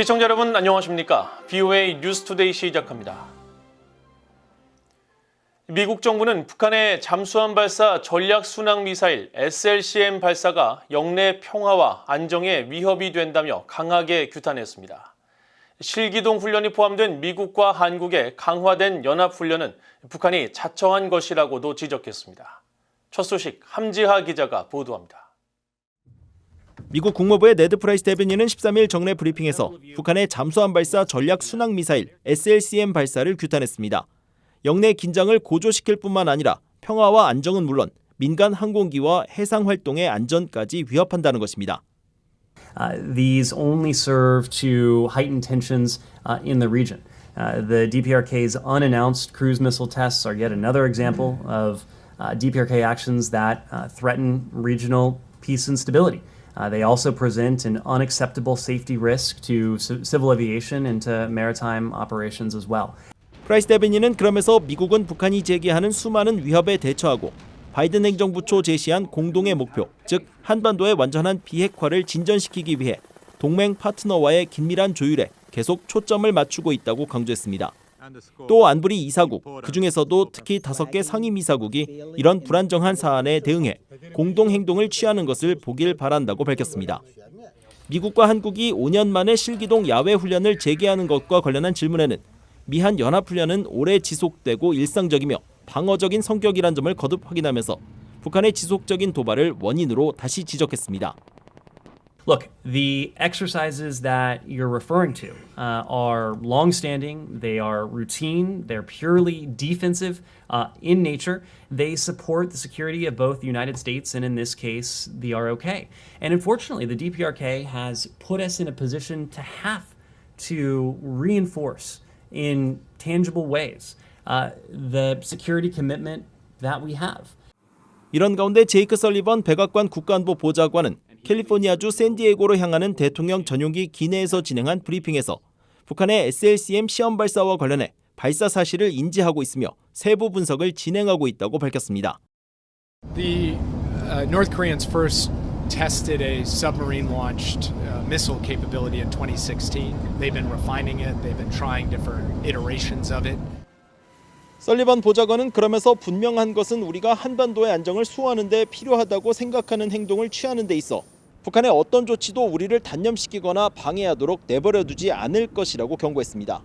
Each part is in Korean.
시청자 여러분 안녕하십니까? BOA 뉴스투데이 시작합니다. 미국 정부는 북한의 잠수함 발사 전략 순항 미사일 SLCM 발사가 영내 평화와 안정에 위협이 된다며 강하게 규탄했습니다. 실기동 훈련이 포함된 미국과 한국의 강화된 연합훈련은 북한이 자처한 것이라고도 지적했습니다. 첫 소식 함지하 기자가 보도합니다. 미국 국무부의 네드 프라이스 대변인은 13일 정례 브리핑에서 북한의 잠수함 발사 전략 순항 미사일 SLCM 발사를 규탄했습니다. 영내 긴장을 고조시킬 뿐만 아니라 평화와 안정은 물론 민간 항공기와 해상 활동의 안전까지 위협한다는 것입니다. These only serve to heighten tensions in the region. The DPRK's unannounced cruise missile tests are yet another example of DPRK actions that threaten regional peace and stability. They also present an unacceptable safety risk to civil aviation and to maritime operations as well. 프라이스 대변인은 그러면서 미국은 북한이 제기하는 수많은 위협에 대처하고 바이든 행정부 초 제시한 공동의 목표, 즉 한반도의 완전한 비핵화를 진전시키기 위해 동맹 파트너와의 긴밀한 조율에 계속 초점을 맞추고 있다고 강조했습니다. 또 안보리 2사국, 그중에서도 특히 5개 상임이사국이 이런 불안정한 사안에 대응해 공동행동을 취하는 것을 보길 바란다고 밝혔습니다. 미국과 한국이 5년 만에 실기동 야외 훈련을 재개하는 것과 관련한 질문에는 미한 연합훈련은 오래 지속되고 일상적이며 방어적인 성격이란 점을 거듭 확인하면서 북한의 지속적인 도발을 원인으로 다시 지적했습니다. Look, the exercises that you're referring to are long-standing, they are routine, they're purely defensive in nature. They support the security of both the United States and, in this case, the ROK. And unfortunately, the DPRK has put us in a position to have to reinforce in tangible ways the security commitment that we have. 이런 가운데 제이크 설리번 백악관 국가안보 보좌관은 캘리포니아주 샌디에고로 향하는 대통령 전용기 기내에서 진행한 브리핑에서 북한의 SLCM 시험 발사와 관련해 발사 사실을 인지하고 있으며 세부 분석을 진행하고 있다고 밝혔습니다. The North Koreans first tested a submarine-launched missile capability in 2016. They've been refining it. They've been trying different iterations of it. 설리번 보좌관은 그러면서 분명한 것은 우리가 한반도의 안정을 수호하는 데 필요하다고 생각하는 행동을 취하는 데 있어 북한의 어떤 조치도 우리를 단념시키거나 방해하도록 내버려두지 않을 것이라고 경고했습니다.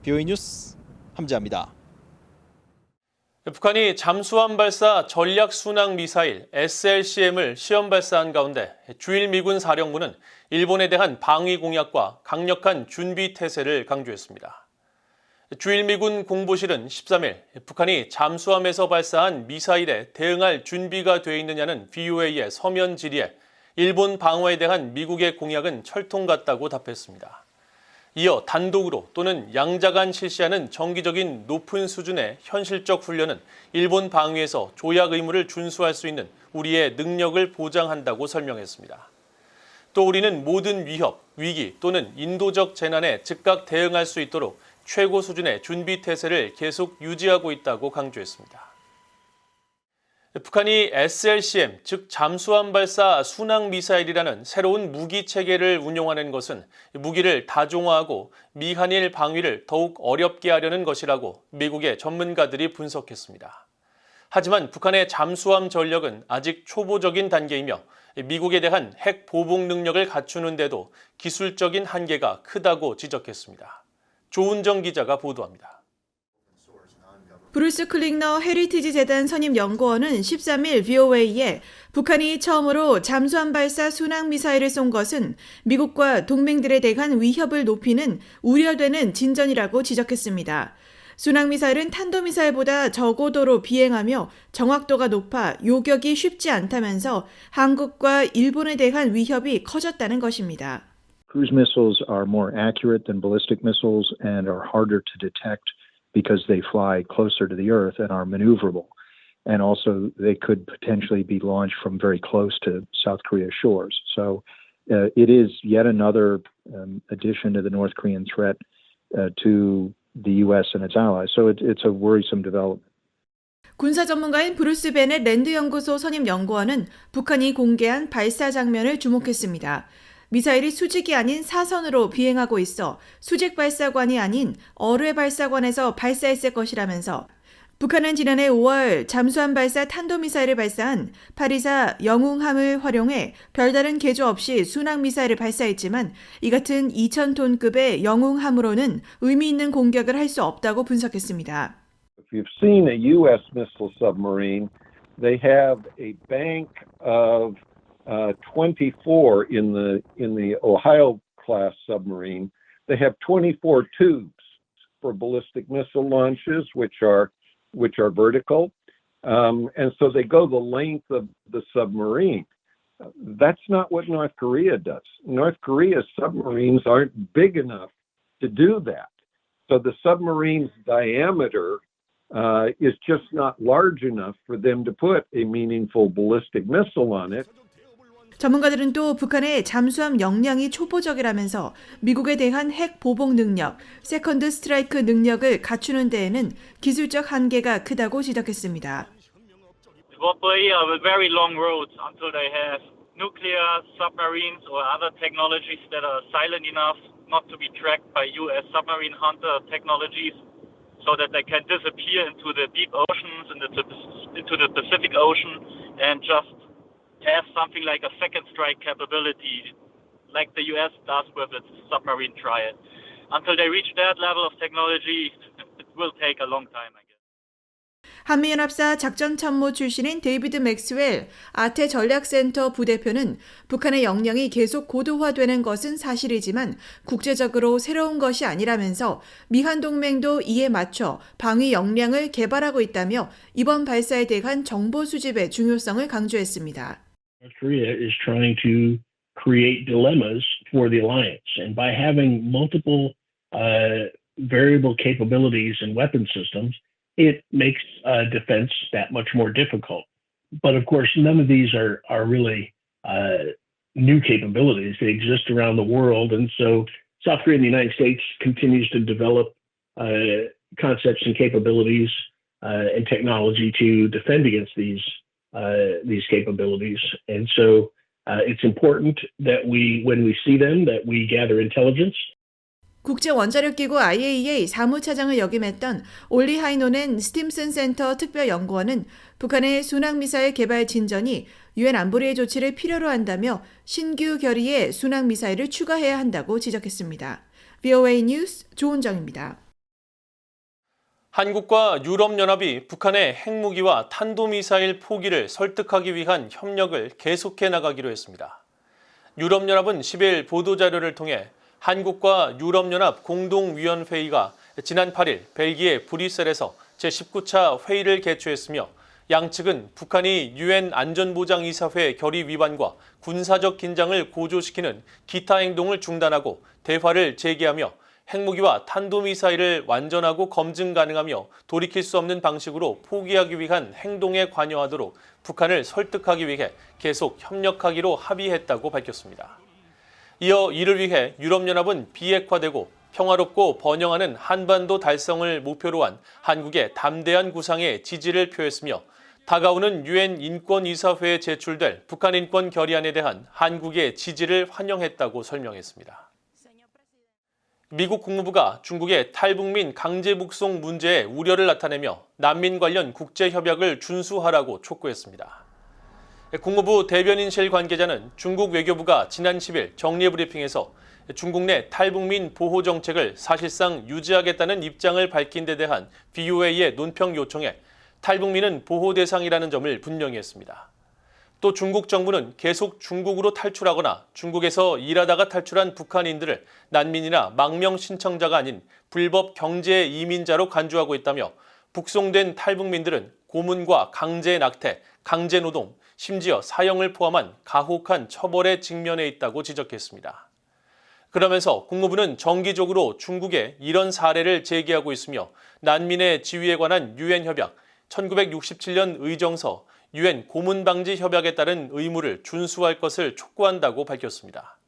BOA 뉴스 함지하입니다. 북한이 잠수함 발사 전략 순항 미사일 SLCM을 시험 발사한 가운데 주일 미군 사령부는 일본에 대한 방위 공약과 강력한 준비 태세를 강조했습니다. 주일 미군 공보실은 13일 북한이 잠수함에서 발사한 미사일에 대응할 준비가 돼 있느냐는 BOA의 서면 질의에 일본 방어에 대한 미국의 공약은 철통 같다고 답했습니다. 이어 단독으로 또는 양자간 실시하는 정기적인 높은 수준의 현실적 훈련은 일본 방위에서 조약 의무를 준수할 수 있는 우리의 능력을 보장한다고 설명했습니다. 또 우리는 모든 위협, 위기 또는 인도적 재난에 즉각 대응할 수 있도록 최고 수준의 준비 태세를 계속 유지하고 있다고 강조했습니다. 북한이 SLCM, 즉 잠수함 발사 순항 미사일이라는 새로운 무기 체계를 운용하는 것은 무기를 다종화하고 미한일 방위를 더욱 어렵게 하려는 것이라고 미국의 전문가들이 분석했습니다. 하지만 북한의 잠수함 전력은 아직 초보적인 단계이며 미국에 대한 핵 보복 능력을 갖추는 데도 기술적인 한계가 크다고 지적했습니다. 조은정 기자가 보도합니다. 브루스 클링너 헤리티지 재단 선임 연구원은 13일 BOA에 북한이 처음으로 잠수함 발사 순항 미사일을 쏜 것은 미국과 동맹들에 대한 위협을 높이는 우려되는 진전이라고 지적했습니다. 순항 미사일은 탄도미사일보다 저고도로 비행하며 정확도가 높아 요격이 쉽지 않다면서 한국과 일본에 대한 위협이 커졌다는 것입니다. Cruise missiles are more accurate than ballistic missiles and are harder to detect because they fly closer to the Earth and are maneuverable. And also they could potentially be launched from very close to South Korea shores. So it is yet another addition to the North Korean threat to the U.S. and its allies. So it's a worrisome development. 군사 전문가인 브루스 베넷 랜드 연구소 선임 연구원은 북한이 공개한 발사 장면을 주목했습니다. 미사일이 수직이 아닌 사선으로 비행하고 있어 수직 발사관이 아닌 어뢰 발사관에서 발사했을 것이라면서 북한은 지난해 5월 잠수함 발사 탄도미사일을 발사한 파리사 영웅함을 활용해 별다른 개조 없이 순항미사일을 발사했지만 이 같은 2,000톤급의 영웅함으로는 의미 있는 공격을 할 수 없다고 분석했습니다. If you've seen a U.S. missile submarine, they have a bank of 24 in the Ohio class submarine. They have 24 tubes for ballistic missile launches, which are vertical, and so they go the length of the submarine. That's not what North Korea does. North Korea's submarines aren't big enough to do that. So the submarine's diameter is just not large enough for them to put a meaningful ballistic missile on it. 전문가들은 또 북한의 잠수함 역량이 초보적이라면서 미국에 대한 핵 보복 능력, 세컨드 스트라이크 능력을 갖추는 데에는 기술적 한계가 크다고 지적했습니다. Korea have very long roads until they have nuclear submarines or other technologies that are silent enough not to be tracked by U.S. submarine hunter technologies, so that they can disappear into the deep oceans, into the Pacific Ocean, and just have something like a second strike capability, like the U.S. does with its submarine triad. Until they reach that level of technology, it will take a long time, I guess. 한미연합사 작전참모 출신인 데이비드 맥스웰 아태 전략센터 부대표는 북한의 역량이 계속 고도화되는 것은 사실이지만 국제적으로 새로운 것이 아니라면서 미한 동맹도 이에 맞춰 방위 역량을 개발하고 있다며 이번 발사에 대한 정보 수집의 중요성을 강조했습니다. North Korea is trying to create dilemmas for the alliance, and by having multiple variable capabilities and weapon systems, it makes defense that much more difficult. But of course, none of these are really new capabilities. They exist around the world, and so South Korea and the United States continues to develop concepts and capabilities and technology to defend against these capabilities. And so it's important that when we see them, that we gather intelligence. 국제원자력기구 IAEA 사무차장을 역임했던 올리 하이노넨 스팀슨 센터 특별연구원은 북한의 순항미사일 개발 진전이 유엔 안보리의 조치를 필요로 한다며 신규 결의에 순항미사일을 추가해야 한다고 지적했습니다. VOA 뉴스 조은정입니다. 한국과 유럽연합이 북한의 핵무기와 탄도미사일 포기를 설득하기 위한 협력을 계속해 나가기로 했습니다. 유럽연합은 10일 보도자료를 통해 한국과 유럽연합 공동위원회의가 지난 8일 벨기에 브뤼셀에서 제19차 회의를 개최했으며 양측은 북한이 유엔 안전보장이사회 결의 위반과 군사적 긴장을 고조시키는 기타 행동을 중단하고 대화를 재개하며 핵무기와 탄도미사일을 완전하고 검증 가능하며 돌이킬 수 없는 방식으로 포기하기 위한 행동에 관여하도록 북한을 설득하기 위해 계속 협력하기로 합의했다고 밝혔습니다. 이어 이를 위해 유럽연합은 비핵화되고 평화롭고 번영하는 한반도 달성을 목표로 한 한국의 담대한 구상에 지지를 표했으며 다가오는 유엔 인권이사회에 제출될 북한 인권 결의안에 대한 한국의 지지를 환영했다고 설명했습니다. 미국 국무부가 중국의 탈북민 강제 북송 문제에 우려를 나타내며 난민 관련 국제협약을 준수하라고 촉구했습니다. 국무부 대변인실 관계자는 중국 외교부가 지난 10일 정례브리핑에서 중국 내 탈북민 보호 정책을 사실상 유지하겠다는 입장을 밝힌 데 대한 VOA의 논평 요청에 탈북민은 보호 대상이라는 점을 분명히 했습니다. 또 중국 정부는 계속 중국으로 탈출하거나 중국에서 일하다가 탈출한 북한인들을 난민이나 망명 신청자가 아닌 불법 경제 이민자로 간주하고 있다며 북송된 탈북민들은 고문과 강제 낙태, 강제 노동, 심지어 사형을 포함한 가혹한 처벌에 직면해 있다고 지적했습니다. 그러면서 국무부는 정기적으로 중국에 이런 사례를 제기하고 있으며 난민의 지위에 관한 유엔 협약, 1967년 의정서, 유엔 고문방지 협약에 따른 의무를 준수할 것을 촉구한다고 밝혔습니다.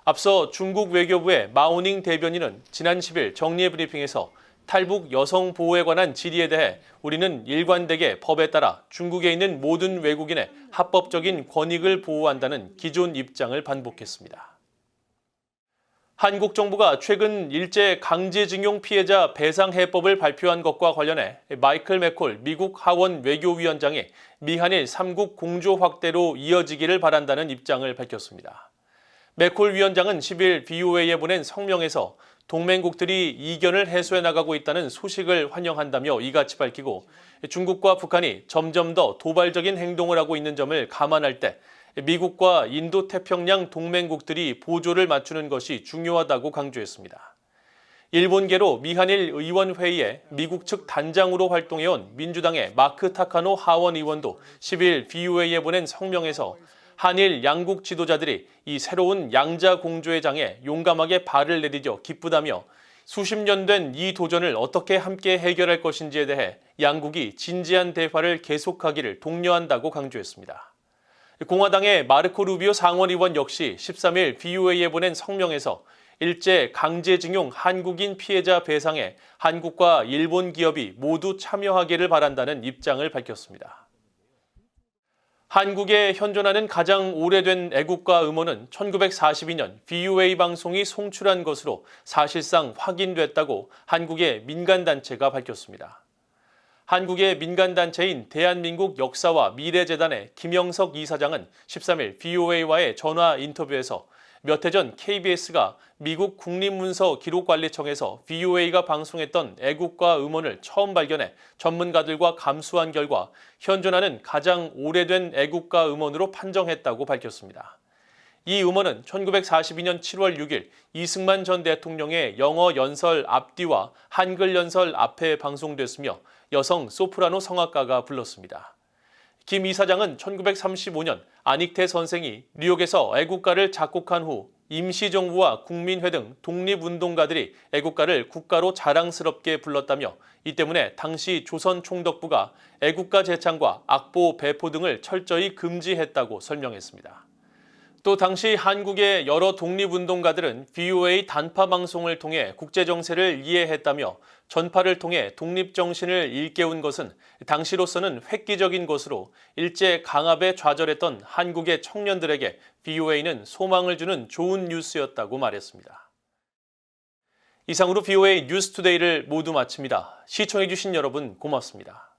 앞서 중국 외교부의 마오닝 대변인은 지난 10일 정례 브리핑에서 탈북 여성 보호에 관한 질의에 대해 우리는 일관되게 법에 따라 중국에 있는 모든 외국인의 합법적인 권익을 보호한다는 기존 입장을 반복했습니다. 한국 정부가 최근 일제 강제징용 피해자 배상 해법을 발표한 것과 관련해 마이클 맥콜 미국 하원 외교위원장이 미한일 3국 공조 확대로 이어지기를 바란다는 입장을 밝혔습니다. 맥콜 위원장은 10일 BOA에 보낸 성명에서 동맹국들이 이견을 해소해 나가고 있다는 소식을 환영한다며 이같이 밝히고 중국과 북한이 점점 더 도발적인 행동을 하고 있는 점을 감안할 때 미국과 인도태평양 동맹국들이 보조를 맞추는 것이 중요하다고 강조했습니다. 일본계로 미한일 의원회의에 미국 측 단장으로 활동해온 민주당의 마크 타카노 하원 의원도 10일 BOA에 보낸 성명에서 한일 양국 지도자들이 이 새로운 양자 공조의 장에 용감하게 발을 내디뎌 기쁘다며 수십 년 된 이 도전을 어떻게 함께 해결할 것인지에 대해 양국이 진지한 대화를 계속하기를 독려한다고 강조했습니다. 공화당의 마르코 루비오 상원의원 역시 13일 BOA에 보낸 성명에서 일제 강제징용 한국인 피해자 배상에 한국과 일본 기업이 모두 참여하기를 바란다는 입장을 밝혔습니다. 한국에 현존하는 가장 오래된 애국가 음원은 1942년 BOA 방송이 송출한 것으로 사실상 확인됐다고 한국의 민간단체가 밝혔습니다. 한국의 민간단체인 대한민국 역사와 미래재단의 김영석 이사장은 13일 BOA와의 전화 인터뷰에서 몇 해 전 KBS가 미국 국립문서기록관리청에서 BOA가 방송했던 애국가 음원을 처음 발견해 전문가들과 감수한 결과 현존하는 가장 오래된 애국가 음원으로 판정했다고 밝혔습니다. 이 음원은 1942년 7월 6일 이승만 전 대통령의 영어 연설 앞뒤와 한글 연설 앞에 방송됐으며 여성 소프라노 성악가가 불렀습니다. 김 이사장은 1935년 안익태 선생이 뉴욕에서 애국가를 작곡한 후 임시정부와 국민회 등 독립운동가들이 애국가를 국가로 자랑스럽게 불렀다며 이 때문에 당시 조선총독부가 애국가 제창과 악보 배포 등을 철저히 금지했다고 설명했습니다. 또 당시 한국의 여러 독립운동가들은 BOA 단파 방송을 통해 국제정세를 이해했다며 전파를 통해 독립정신을 일깨운 것은 당시로서는 획기적인 것으로 일제 강압에 좌절했던 한국의 청년들에게 BOA는 소망을 주는 좋은 뉴스였다고 말했습니다. 이상으로 BOA 뉴스투데이를 모두 마칩니다. 시청해주신 여러분 고맙습니다.